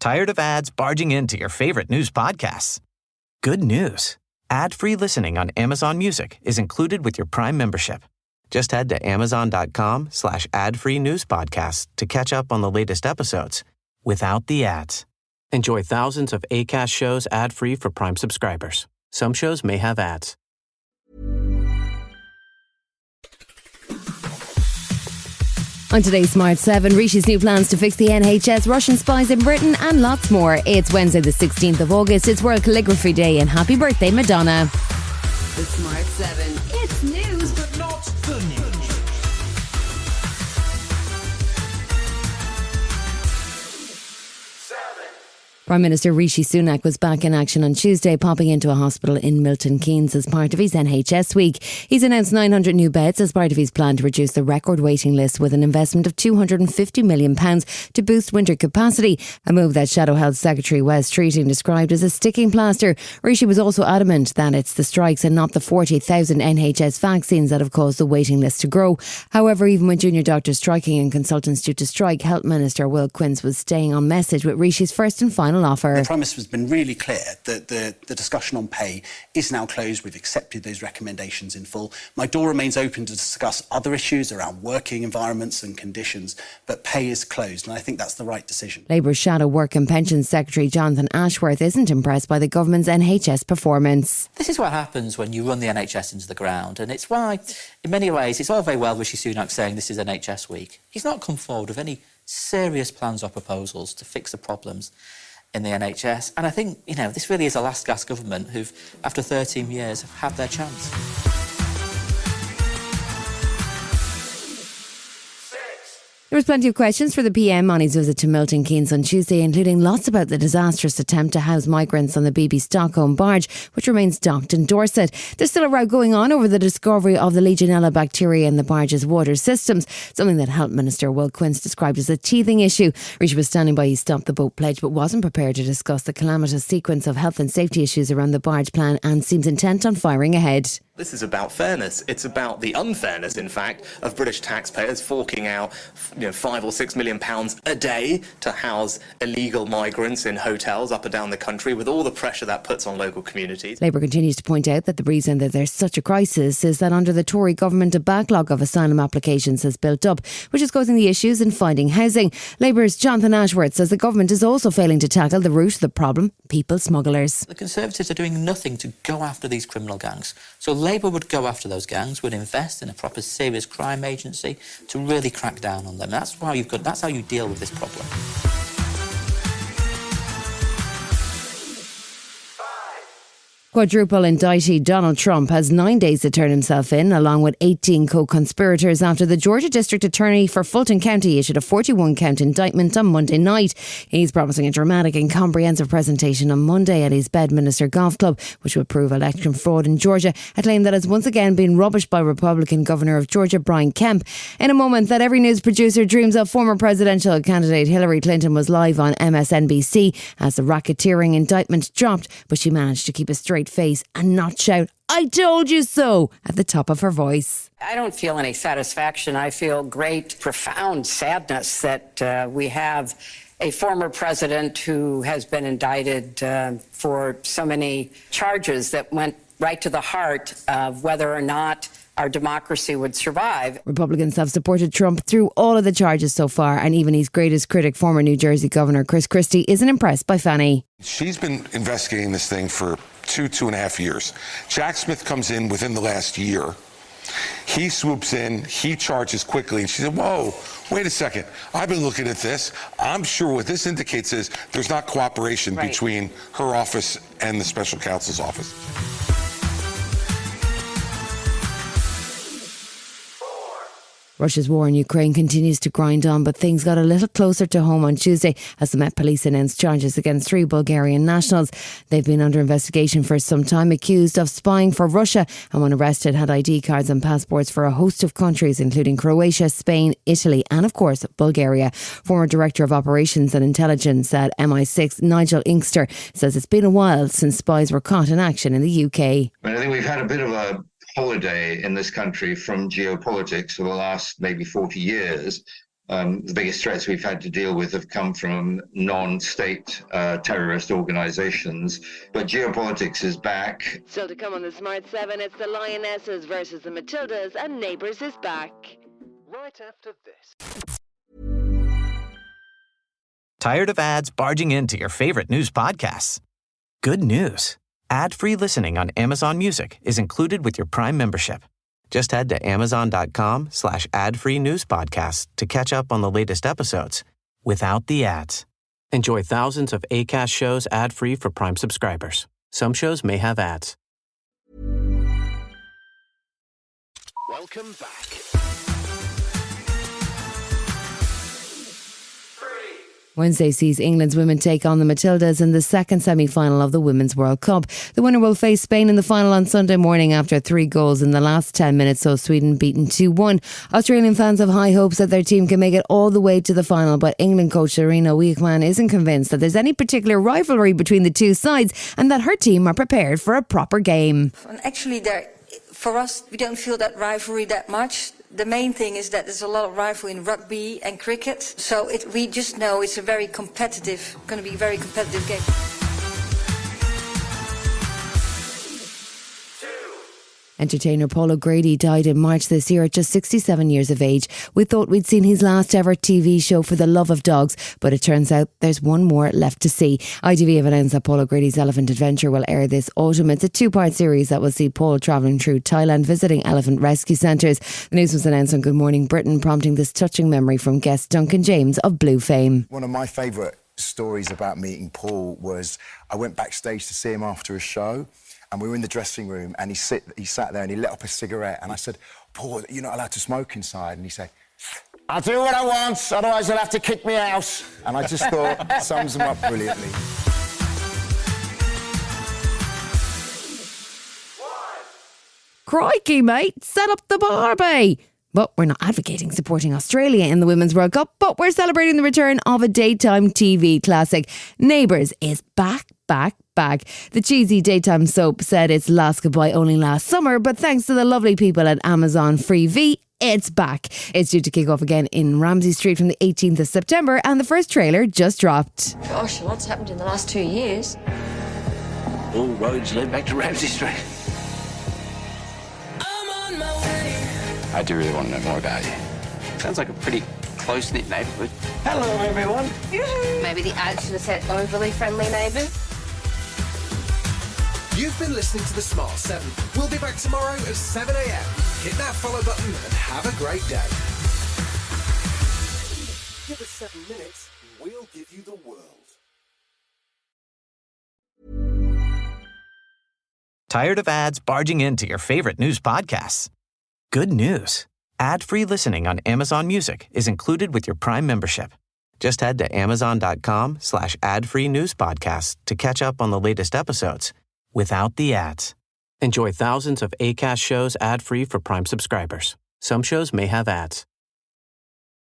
Tired of ads barging into your favorite news podcasts? Good news. Ad-free listening on Amazon Music is included with your Prime membership. Just head to amazon.com/ad-free news podcasts to catch up on the latest episodes without the ads. Enjoy thousands of Acast shows ad-free for Prime subscribers. Some shows may have ads. On today's Smart 7, Rishi's new plans to fix the NHS, Russian spies in Britain, and lots more. It's Wednesday the 16th of August. It's World Calligraphy Day, and happy birthday, Madonna. The Smart 7. It's news, but not the news. Prime Minister Rishi Sunak was back in action on Tuesday, popping into a hospital in Milton Keynes as part of his NHS week. He's announced 900 new beds as part of his plan to reduce the record waiting list with an investment of £250 million to boost winter capacity, a move that Shadow Health Secretary Wes Streeting described as a sticking plaster. Rishi was also adamant that it's the strikes and not the 40,000 NHS vaccines that have caused the waiting list to grow. However, even with junior doctors striking and consultants due to strike, Health Minister Will Quince was staying on message with Rishi's first and final offer. The Prime Minister has been really clear that the discussion on pay is now closed. We've accepted those recommendations in full. My door remains open to discuss other issues around working environments and conditions, but pay is closed, and I think that's the right decision. Labour's Shadow Work and Pensions Secretary Jonathan Ashworth isn't impressed by the government's NHS performance. This is what happens when you run the NHS into the ground, and it's why, in many ways, it's all very well Rishi Sunak saying this is NHS week. He's not come forward with any serious plans or proposals to fix the problems in the NHS. And I think, this really is a last gasp government who've, after 13 years, have had their chance. There was plenty of questions for the PM on his visit to Milton Keynes on Tuesday, including lots about the disastrous attempt to house migrants on the BB Stockholm barge, which remains docked in Dorset. There's still a row going on over the discovery of the Legionella bacteria in the barge's water systems, something that Health Minister Will Quince described as a teething issue. Rishi was standing by his Stop the Boat pledge, but wasn't prepared to discuss the calamitous sequence of health and safety issues around the barge plan and seems intent on firing ahead. This is about fairness. It's about the unfairness, in fact, of British taxpayers forking out, £5 or £6 million a day to house illegal migrants in hotels up and down the country, with all the pressure that puts on local communities. Labour continues to point out that the reason that there's such a crisis is that under the Tory government, a backlog of asylum applications has built up, which is causing the issues in finding housing. Labour's Jonathan Ashworth says the government is also failing to tackle the root of the problem: people smugglers. The Conservatives are doing nothing to go after these criminal gangs. So Labour would go after those gangs, would invest in a proper serious crime agency to really crack down on them. That's how you deal with this problem. Quadruple indictee Donald Trump has 9 days to turn himself in, along with 18 co-conspirators, after the Georgia District Attorney for Fulton County issued a 41-count indictment on Monday night. He's promising a dramatic and comprehensive presentation on Monday at his Bedminster Golf Club, which will prove election fraud in Georgia, a claim that has once again been rubbished by Republican Governor of Georgia, Brian Kemp. In a moment that every news producer dreams of, former presidential candidate Hilary Clinton was live on MSNBC as the racketeering indictment dropped, but she managed to keep a straight face and not shout "I told you so" at the top of her voice. I don't feel any satisfaction. I feel great, profound sadness that we have a former president who has been indicted for so many charges that went right to the heart of whether or not our democracy would survive. Republicans have supported Trump through all of the charges so far, and even his greatest critic, former New Jersey Governor Chris Christie, isn't impressed by Fannie. She's been investigating this thing for two and a half years. Jack Smith comes in within the last year. He swoops in, he charges quickly, and she said, whoa, wait a second. I've been looking at this. I'm sure what this indicates is there's not cooperation between her office and the special counsel's office. Russia's war in Ukraine continues to grind on, but things got a little closer to home on Tuesday as the Met Police announced charges against 3 Bulgarian nationals. They've been under investigation for some time, accused of spying for Russia, and when arrested had ID cards and passports for a host of countries, including Croatia, Spain, Italy and, of course, Bulgaria. Former Director of Operations and Intelligence at MI6, Nigel Inkster, says it's been a while since spies were caught in action in the UK. I think we've had a bit of a holiday in this country from geopolitics for the last maybe 40 years. The biggest threats we've had to deal with have come from non-state terrorist organizations, but geopolitics is back. Still to come on the Smart 7, it's the Lionesses versus the Matildas, and Neighbours is back. Right after this. Tired of ads barging into your favorite news podcasts? Good news. Ad-free listening on Amazon Music is included with your Prime membership. Just head to amazon.com/ad-free news podcasts to catch up on the latest episodes without the ads. Enjoy thousands of Acast shows ad-free for Prime subscribers. Some shows may have ads. Welcome back. Wednesday sees England's women take on the Matildas in the second semi-final of the Women's World Cup. The winner will face Spain in the final on Sunday morning after 3 goals in the last 10 minutes, so Sweden beaten 2-1. Australian fans have high hopes that their team can make it all the way to the final, but England coach Sarina Wiegman isn't convinced that there's any particular rivalry between the two sides and that her team are prepared for a proper game. And actually, for us, we don't feel that rivalry that much. The main thing is that there's a lot of rivalry in rugby and cricket. So we just know it's going to be a very competitive game. Entertainer Paul O'Grady died in March this year at just 67 years of age. We thought we'd seen his last ever TV show For the Love of Dogs, but it turns out there's one more left to see. ITV have announced that Paul O'Grady's Elephant Adventure will air this autumn. It's a 2-part series that will see Paul travelling through Thailand, visiting elephant rescue centres. The news was announced on Good Morning Britain, prompting this touching memory from guest Duncan James of Blue fame. One of my favourite stories about meeting Paul was I went backstage to see him after a show, and we were in the dressing room, and he sat there and he lit up a cigarette, and I said, "Paul, you're not allowed to smoke inside." And he said, "I'll do what I want, otherwise they'll have to kick me out." And I just thought, sums him up brilliantly. Crikey, mate, set up the Barbie. But we're not advocating supporting Australia in the Women's World Cup, but we're celebrating the return of a daytime TV classic. Neighbours is back. The cheesy daytime soap said its last goodbye only last summer, but thanks to the lovely people at Amazon Freevee, it's back. It's due to kick off again in Ramsay Street from the 18th of September, and the first trailer just dropped. Gosh, a lot's happened in the last 2 years. All roads lead back to Ramsay Street. I do really want to know more about you. Sounds like a pretty close-knit neighbourhood. Hello, everyone. Maybe the ad should have said overly friendly neighbours. You've been listening to the Smart 7. We'll be back tomorrow at 7 a.m. Hit that follow button and have a great day. Give us 7 minutes, we'll give you the world. Tired of ads barging into your favorite news podcasts? Good news. Ad-free listening on Amazon Music is included with your Prime membership. Just head to amazon.com/ad-free news podcasts to catch up on the latest episodes without the ads. Enjoy thousands of Acast shows ad-free for Prime subscribers. Some shows may have ads.